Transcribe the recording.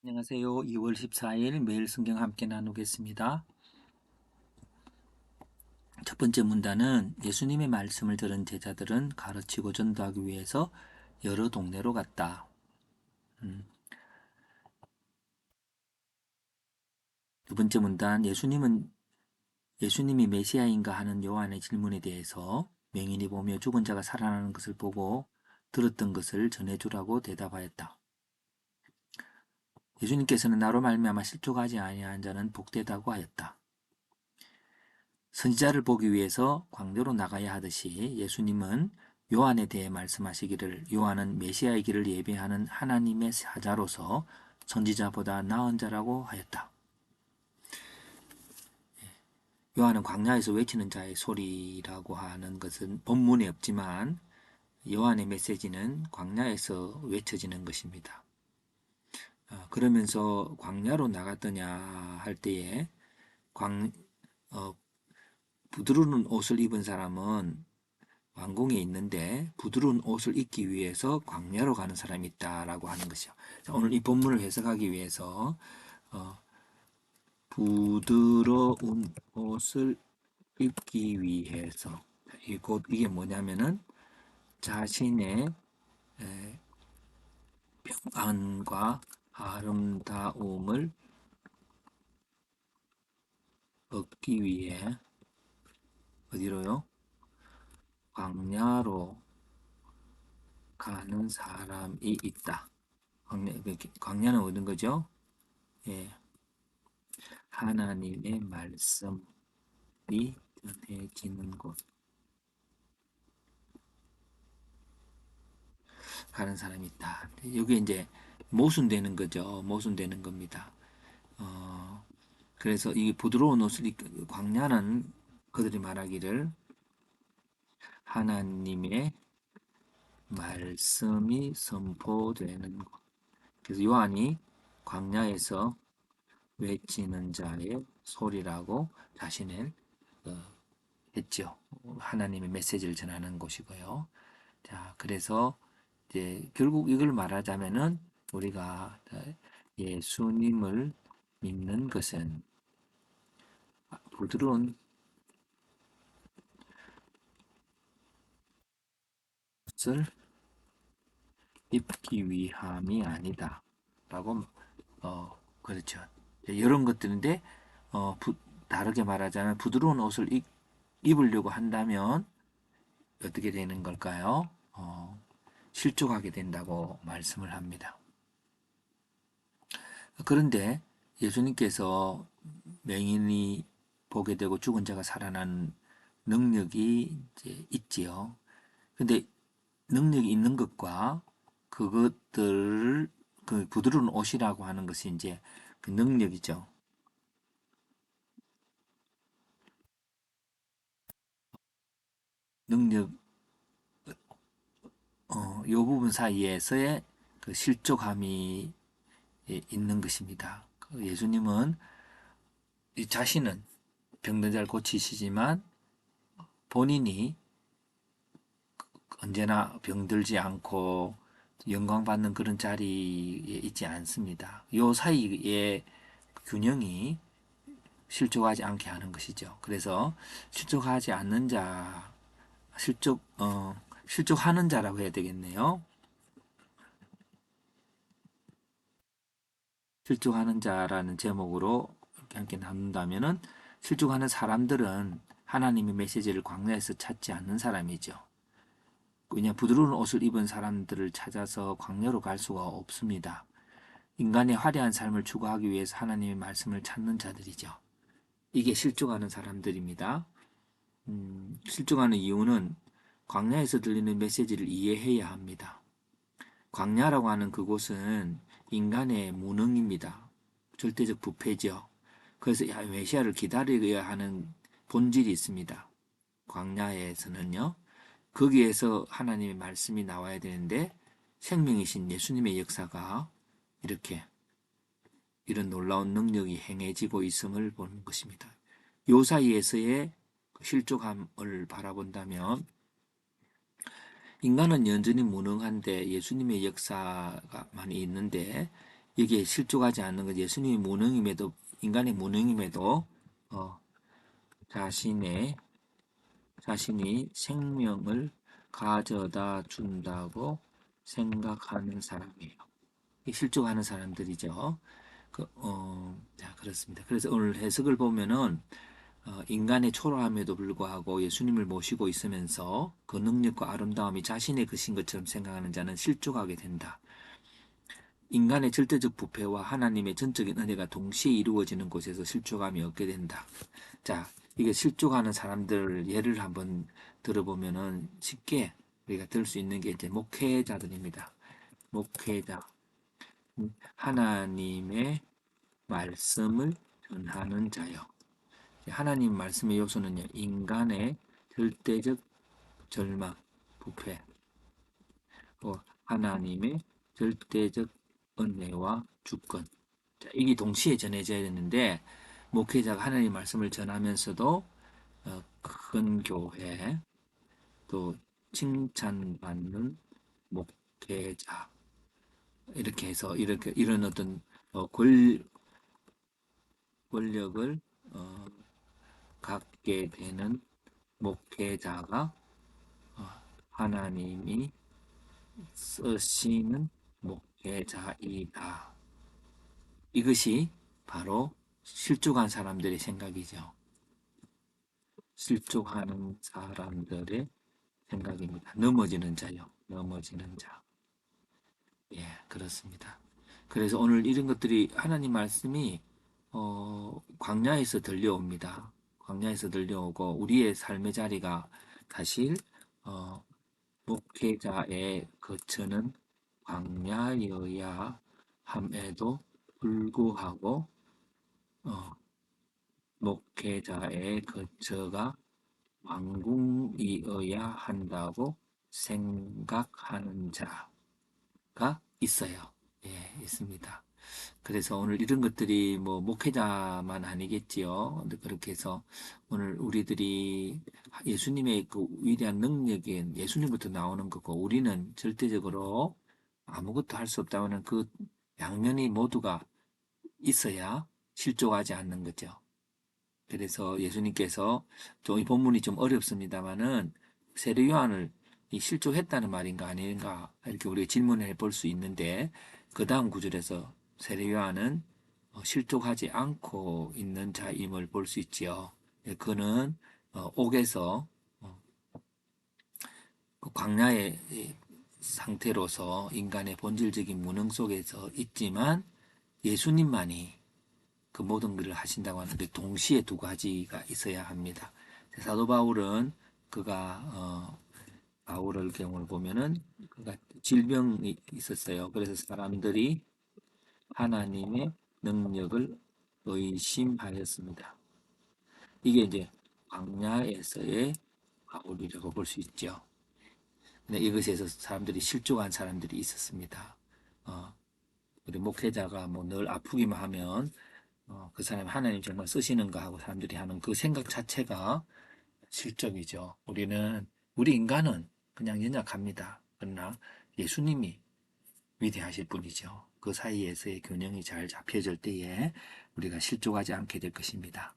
안녕하세요. 2월 14일 매일 성경 함께 나누겠습니다. 첫 번째 문단은 예수님의 말씀을 들은 제자들은 가르치고 전도하기 위해서 여러 동네로 갔다. 두 번째 문단 예수님이 메시아인가 하는 요한의 질문에 대해서 맹인이 보며 죽은 자가 살아나는 것을 보고 들었던 것을 전해주라고 대답하였다. 예수님께서는 나로 말미암아 실족하지 아니한 자는 복되다고 하였다. 선지자를 보기 위해서 광야로 나가야 하듯이 예수님은 요한에 대해 말씀하시기를 요한은 메시아이기를 예비하는 하나님의 사자로서 선지자보다 나은 자라고 하였다. 요한은 광야에서 외치는 자의 소리라고 하는 것은 본문에 없지만 요한의 메시지는 광야에서 외쳐지는 것입니다. 그러면서 광야로 나갔더냐 할 때에 어, 부드러운 옷을 입은 사람은 왕궁에 있는데 부드러운 옷을 입기 위해서 광야로 가는 사람이 있다라고 하는 것이요. 자, 오늘 이 본문을 해석하기 위해서 어, 부드러운 옷을 입기 위해서 이게 뭐냐면은 자신의 평안과 아름다움을 얻기 위해 어디로요? 광야로 가는 사람이 있다. 광야는 어딘 거죠? 예, 하나님의 말씀이 전해지는 곳 가는 사람이 있다. 여기 이제 모순되는 거죠. 모순되는 겁니다. 어, 그래서 이 부드러운 옷을 광야는 그들이 말하기를 하나님의 말씀이 선포되는 곳. 그래서 요한이 광야에서 외치는 자의 소리라고 자신을 했죠. 하나님의 메시지를 전하는 곳이고요. 자, 그래서 이제 결국 이걸 말하자면은 우리가 예수님을 믿는 것은 부드러운 것을 입기 위함이 아니다라고 그렇죠. 이런 것들인데 다르게 말하자면 부드러운 옷을 입으려고 한다면 어떻게 되는 걸까요? 실족하게 된다고 말씀을 합니다. 그런데 예수님께서 맹인이 보게 되고 죽은 자가 살아난 능력이 이제 있지요. 근데 능력이 있는 것과 그것들을 그 부드러운 옷이라고 하는 것이 이제 그 능력이죠. 능력, 요 부분 사이에서의 그 실족함이 있는 것입니다. 예수님은 자신은 병든 자를 고치시지만 본인이 언제나 병들지 않고 영광받는 그런 자리에 있지 않습니다. 요 사이의 균형이 실족하지 않게 하는 것이죠. 그래서 실족하지 않는 자, 실족하는 자라고 해야 되겠네요. 실족하는 자라는 제목으로 함께 나눈다면은 실족하는 사람들은 하나님의 메시지를 광야에서 찾지 않는 사람이죠. 그냥 부드러운 옷을 입은 사람들을 찾아서 광야로 갈 수가 없습니다. 인간의 화려한 삶을 추구하기 위해서 하나님의 말씀을 찾는 자들이죠. 이게 실족하는 사람들입니다. 실족하는 이유는 광야에서 들리는 메시지를 이해해야 합니다. 광야라고 하는 그곳은 인간의 무능입니다. 절대적 부패죠. 그래서 메시아를 기다려야 하는 본질이 있습니다. 광야에서는요. 거기에서 하나님의 말씀이 나와야 되는데 생명이신 예수님의 역사가 이렇게 이런 놀라운 능력이 행해지고 있음을 보는 것입니다. 요 사이에서의 실족함을 바라본다면 인간은 여전히 무능한데 예수님의 역사가 많이 있는데 여기에 실족하지 않는 것, 예수님의 무능임에도, 인간의 무능임에도 어, 자신의 자신이 생명을 가져다 준다고 생각하는 사람이에요. 실족하는 사람들이죠. 자, 그렇습니다. 그래서 오늘 해석을 보면은 인간의 초라함에도 불구하고 예수님을 모시고 있으면서 그 능력과 아름다움이 자신의 것인 것처럼 생각하는 자는 실족하게 된다. 인간의 절대적 부패와 하나님의 전적인 은혜가 동시에 이루어지는 곳에서 실족함이 없게 된다. 자, 이게 실족하는 사람들 예를 한번 들어보면은 쉽게 우리가 들 수 있는 게 이제 목회자들입니다. 목회자. 하나님의 말씀을 전하는 자요. 하나님 말씀의 요소는요, 인간의 절대적 절망, 부패, 하나님의 절대적 은혜와 주권. 자, 이게 동시에 전해져야 되는데, 목회자가 하나님 말씀을 전하면서도 큰 교회, 또 칭찬받는 목회자, 이렇게 해서 이런 어떤 권력을 어, 갖게 되는 목회자가 하나님이 쓰시는 목회자이다. 이것이 바로 실족한 사람들의 생각이죠. 실족하는 사람들의 생각입니다. 넘어지는 자요. 넘어지는 자. 예, 그렇습니다. 그래서 오늘 이런 것들이 하나님 말씀이 광야에서 들려옵니다. 광야에서 들려오고 우리의 삶의 자리가 사실 어, 목회자의 거처는 광야여야 함에도 불구하고 어, 목회자의 거처가 왕궁이어야 한다고 생각하는 자가 있어요. 예, 있습니다. 그래서 오늘 이런 것들이 뭐 목회자만 아니겠지요. 근데 그렇게 해서 오늘 우리들이 예수님의 그 위대한 능력인 예수님부터 나오는 거고 우리는 절대적으로 아무것도 할 수 없다는 그 양면이 모두가 있어야 실족하지 않는 거죠. 그래서 예수님께서 좀 이 본문이 좀 어렵습니다만은 세례 요한을 실족했다는 말인가 아닌가 이렇게 우리가 질문을 해볼 수 있는데 그 다음 구절에서 세례 요한은 실족하지 않고 있는 자임을 볼 수 있지요. 예, 그는 옥에서 그 광야의 상태로서 인간의 본질적인 무능 속에서 있지만 예수님만이 그 모든 것을 하신다고 하는데 동시에 두 가지가 있어야 합니다. 사도 바울은 그가 바울의 경우를 보면은 그가 질병이 있었어요. 그래서 사람들이 하나님의 능력을 의심하였습니다. 이게 이제 광야에서의 바울이라고 볼 수 있죠. 근데 이것에서 사람들이 실족한 사람들이 있었습니다. 우리 목회자가 뭐 늘 아프기만 하면 그 사람이 하나님 정말 쓰시는가 하고 사람들이 하는 그 생각 자체가 실적이죠. 우리 인간은 그냥 연약합니다. 그러나 예수님이 위대하실 분이죠. 그 사이에서의 균형이 잘 잡혀질 때에 우리가 실족하지 않게 될 것입니다.